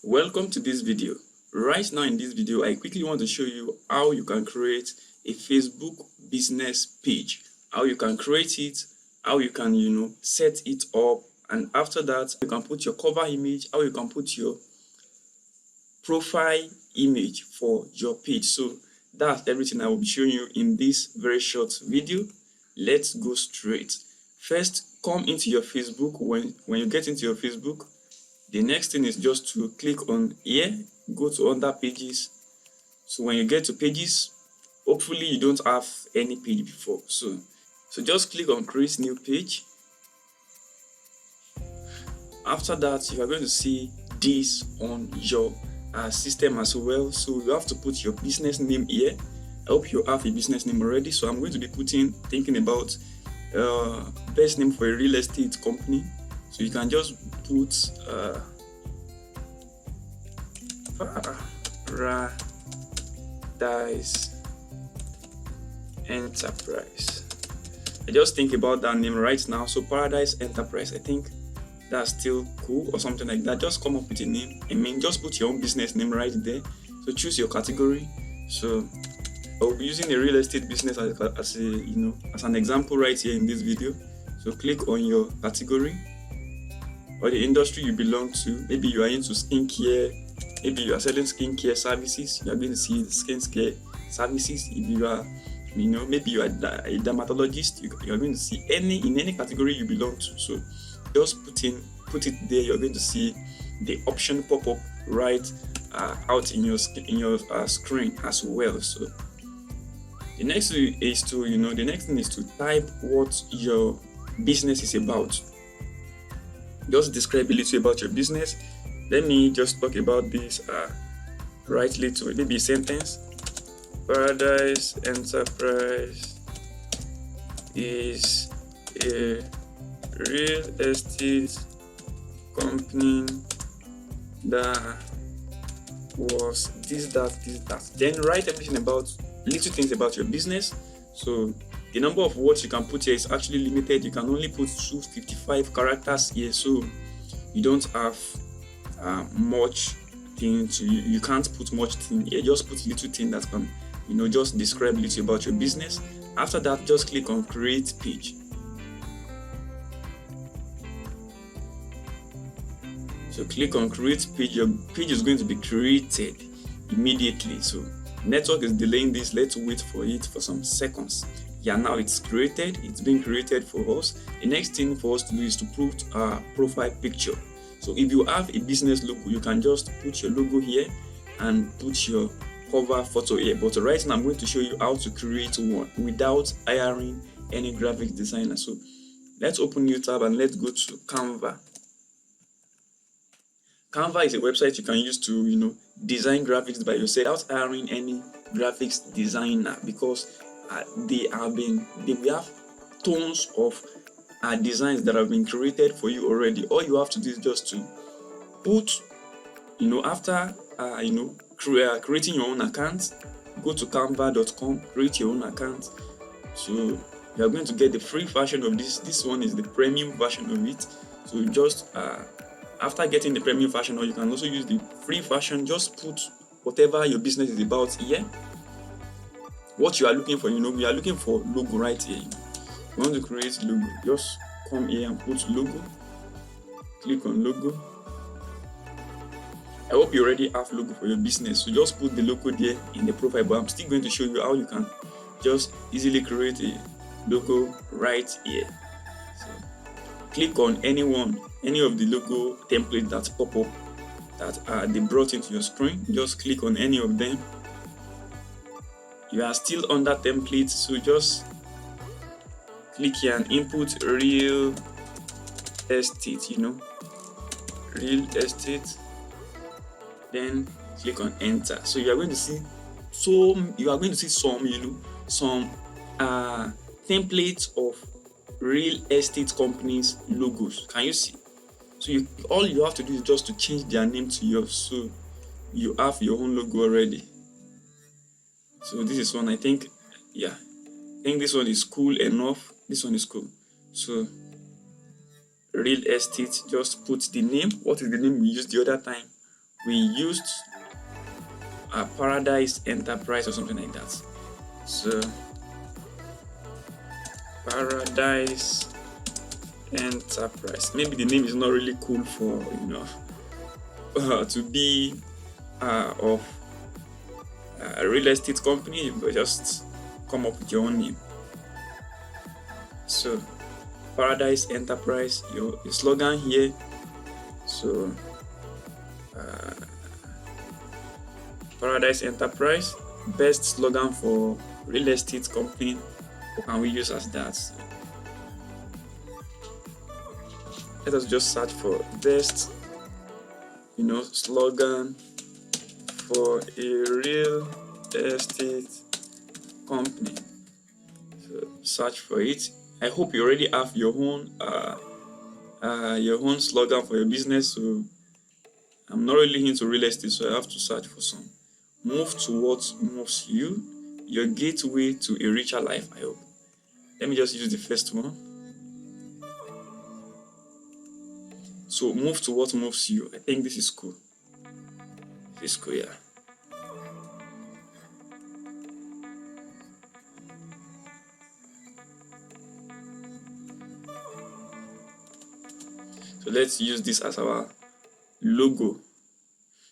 Welcome to this video. Right now in this video, I quickly want to show you how you can create a Facebook business page, how you can create it, how you can set it up, and after that you can put your cover image, how you can put your profile image for your page. So that's everything I will be showing you in this very short video. Let's go straight. First, come into your Facebook. When you get into your Facebook, the next thing is just to click on here, go to under pages. So when you get to pages, hopefully you don't have any page before, so just click on create new page. After that, you are going to see this on your system as well. So you have to put your business name here. I hope you have a business name already, so I'm going to be thinking about best name for a real estate company. So you can just put Paradise Enterprise. I just think about that name right now. So Paradise Enterprise, I think that's still cool or something like that. Just come up with a name. Just put your own business name right there. So choose your category. So I'll be using a real estate business as an example right here in this video. So click on your category or the industry you belong to. Maybe you are into skincare, maybe you are selling skincare services, you are going to see the skincare services. If you are, maybe you are a dermatologist, you are going to see in any category you belong to. So just put it there. You're going to see the option pop up right out in your screen as well. So the next thing is to type what your business is about. Just describe a little about your business. Let me just talk about this right little, maybe a sentence. Paradise Enterprise is a real estate company that was this, that. Then write everything about little things about your business. So the number of words you can put here is actually limited. You can only put 255 characters here, so you don't have much thing to you can't put much thing here. Just put little thing that can just describe a little about your business. After that, just click on create page. So click on create page. Your page is going to be created immediately. So network is delaying this. Let's wait for it for some seconds. Yeah, now it's created. It's been created for us. The next thing for us to do is to put our profile picture. So if you have a business logo, you can just put your logo here and put your cover photo here. But right now I'm going to show you how to create one without hiring any graphic designer. So let's open new tab and let's go to Canva. Canva is a website you can use to design graphics by yourself without hiring any graphics designer, because they will have tons of designs that have been created for you already. All you have to do is just to put after creating your own account, go to canva.com, create your own account. So you are going to get the free version of this one is the premium version of it. So just after getting the premium version, or you can also use the free version, just put whatever your business is about here, what you are looking for. We are looking for logo right here. You want to create logo, just come here and put logo. Click on logo. I hope you already have logo for your business, so just put the logo there in the profile, but I'm still going to show you how you can just easily create a logo right here. So click on any of the logo templates that pop up that they brought into your screen. Just click on any of them. You are still under templates, so just click here and input real estate, real estate, then click on enter. So you are going to see some templates of real estate companies logos. Can you see? So all you have to do is just to change their name to yours, so you have your own logo already. So this is one, I think this one is cool enough. This one is cool. So real estate, just put the name. What is the name we used the other time? we used Paradise Enterprise or something like that. So Paradise Enterprise. Maybe the name is not really cool for to be of a real estate company, but just come up with your own name. So Paradise Enterprise, your slogan here. So Paradise Enterprise, best slogan for real estate company. What can we use as that? Let us just search for best slogan for a real estate company. So search for it. I hope you already have your own slogan for your business. So I'm not really into real estate, so I have to search for some. Move to what moves you, your gateway to a richer life. I hope. Let me just use the first one. So move to what moves you. I think this is cool. This is cool, yeah. So let's use this as our logo.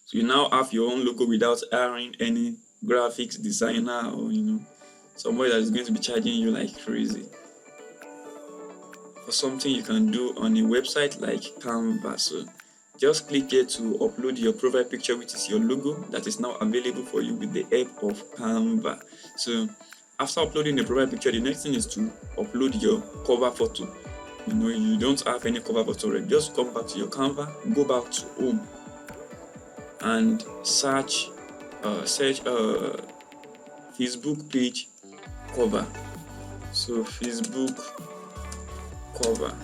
So you now have your own logo without hiring any graphics designer or somebody that is going to be charging you like crazy for something you can do on a website like Canva. So just click here to upload your profile picture, which is your logo that is now available for you with the help of Canva. So after uploading the profile picture, the next thing is to upload your cover photo. You don't have any cover photo already. Just come back to your Canva, go back to home, and search Facebook page cover. So Facebook cover.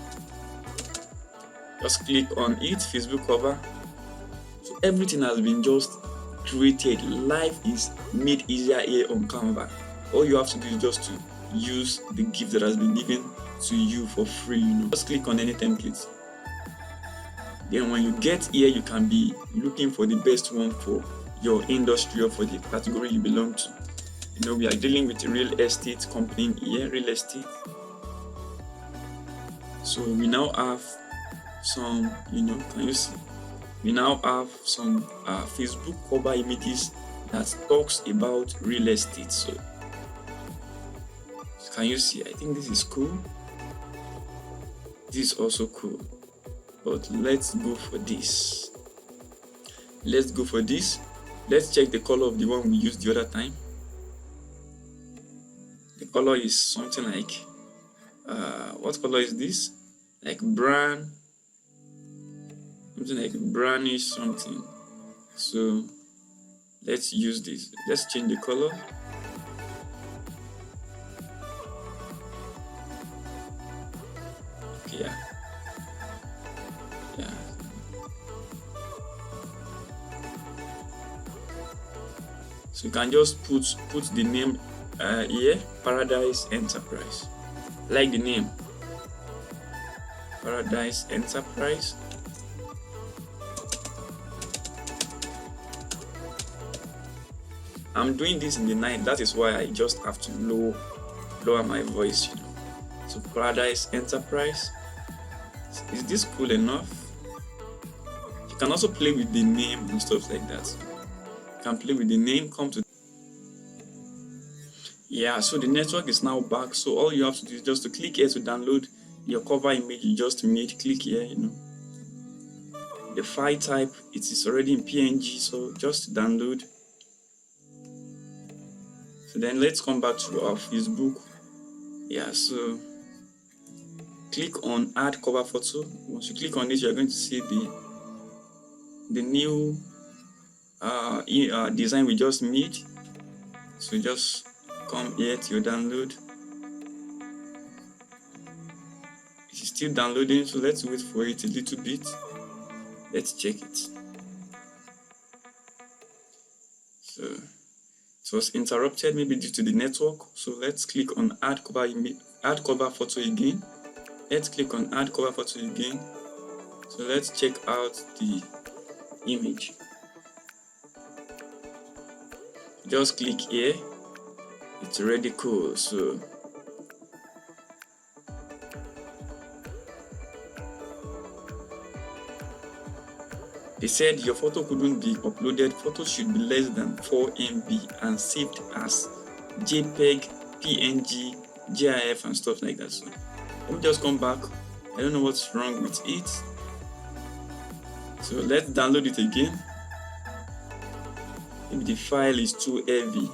Just click on it, Facebook cover. So everything has been just created. Life is made easier here on Canva. All you have to do is just to use the gift that has been given to you for free. Just click on any template. Then when you get here, you can be looking for the best one for your industry or for the category you belong to. We are dealing with a real estate company here, real estate. So we now have some, can you see? We now have some Facebook cover images that talks about real estate. So can you see? I think this is cool. This is also cool. But let's go for this. Let's check the color of the one we used the other time. The color is something like what color is this? Like brown, something like brownish something. So let's use this. Let's change the color. Okay, yeah. So you can just put the name here, Paradise Enterprise. Like the name, Paradise Enterprise. I'm doing this in the night. That is why I just have to lower my voice. So Paradise Enterprise. Is this cool enough? You can also play with the name and stuff like that. You can play with the name. So the network is now back. So all you have to do is just to click here to download your cover image you just made. Click here, the file type, it is already in PNG, so just download. So then let's come back to our Facebook. So click on add cover photo. Once you click on it, you're going to see the new design we just made. So just come here to your download. It is still downloading, so let's wait for it a little bit. Let's check it. So it was interrupted, maybe due to the network. So let's click on add cover photo again. Let's click on add cover photo again. So let's check out the image. Just click here. It's already cool. So they said your photo couldn't be uploaded. Photos should be less than 4 MB and saved as JPEG, PNG, GIF and stuff like that. So let me just come back. I don't know what's wrong with it. So let's download it again. If the file is too heavy,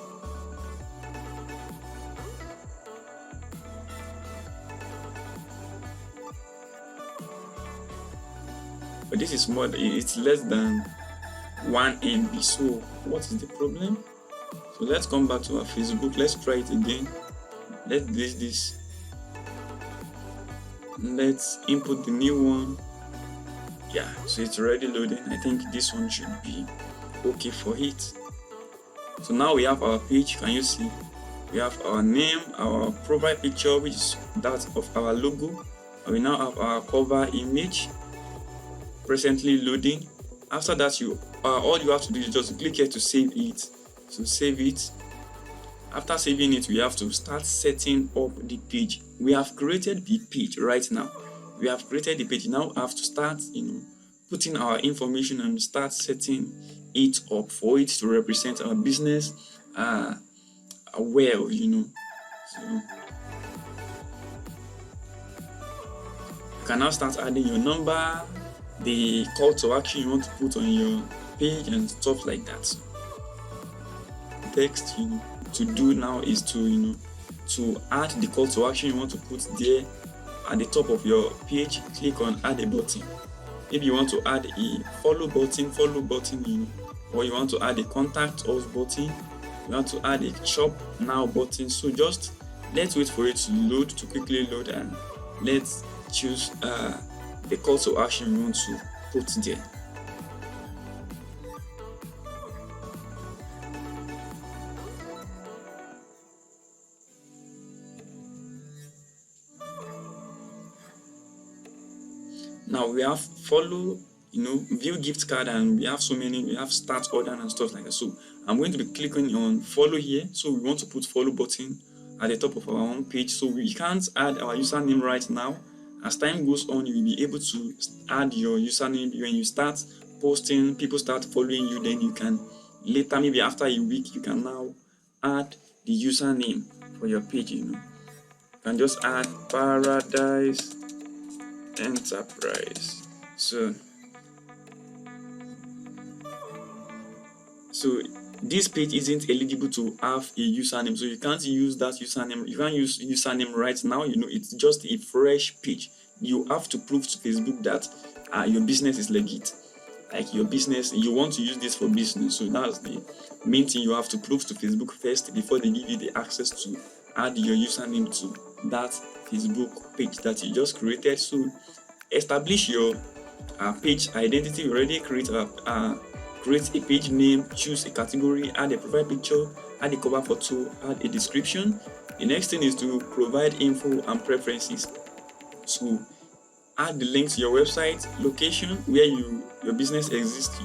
but this is more, it's less than 1 MB. So what is the problem? So let's come back to our Facebook. Let's try it again. Let's delete this. Let's input the new one. Yeah, so it's already loading. I think this one should be okay for it. So now we have our page. Can you see? We have our name, our profile picture, which is that of our logo, and we now have our cover image presently loading. After that, all you have to do is just click here to save it. So save it. After saving it, we have to start setting up the page. We have created the page right now. We have created the page. Now we have to start, putting our information and start setting it up for it to represent our business well. So you can now start adding your number, the call to action you want to put on your page and stuff like that. So text to do now is to add the call to action you want to put there at the top of your page. Click on add a button. If you want to add a follow button, or you want to add a contact us button, you want to add a shop now button. So just let's wait for it to load, to quickly load, and let's choose the call to action we want to put there. Now we have follow, view gift card, and we have so many. We have start order and stuff like that. So I'm going to be clicking on follow here. So we want to put follow button at the top of our own page. So we can't add our username right now. As time goes on, you will be able to add your username when you start posting. People start following you. Then you can later, maybe after a week, you can now add the username for your page. You can just add Paradise Enterprise. So this page isn't eligible to have a username, so you can't use that username. You can't use username right now. It's just a fresh page. You have to prove to Facebook that your business is legit, like your business, you want to use this for business. So that's the main thing you have to prove to Facebook first before they give you the access to add your username to that Facebook page that you just created. So establish your page identity. You already create a page name, choose a category, add a profile picture, add a cover photo, add a description. The next thing is to provide info and preferences. So add the link to your website, location where your business exists,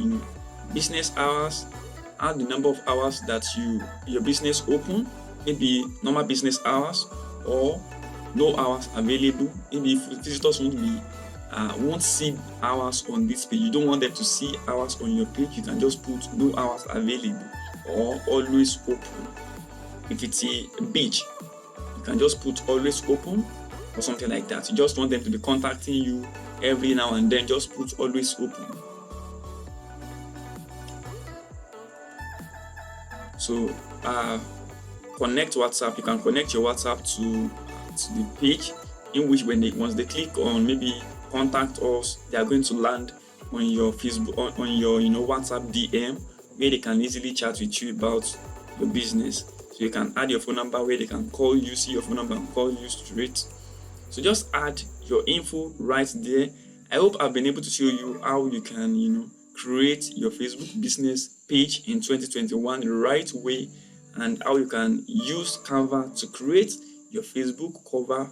business hours, add the number of hours that your business open, maybe normal business hours or no hours available. Maybe if visitors won't see hours on this page, you don't want them to see hours on your page, you can just put no hours available or always open. If it's a beach, you can just put always open or something like that. You just want them to be contacting you every now and then, just put always open. So connect WhatsApp. You can connect your WhatsApp to the page, in which once they click on maybe contact us, they are going to land on your Facebook, on your WhatsApp DM, where they can easily chat with you about your business. So you can add your phone number where they can call you, see your phone number and call you straight. So just add your info right there. I hope I've been able to show you how you can create your Facebook business page in 2021 the right way, and how you can use Canva to create your Facebook cover,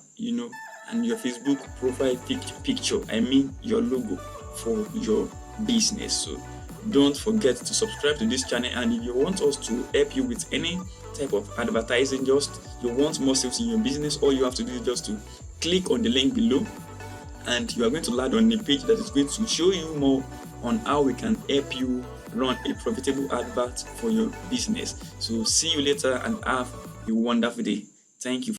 and your Facebook profile picture. I mean your logo for your business. So don't forget to subscribe to this channel. And if you want us to help you with any type of advertising, just you want more sales in your business, all you have to do is just to click on the link below, and you are going to land on a page that is going to show you more on how we can help you run a profitable advert for your business. So see you later and have a wonderful day. Thank you.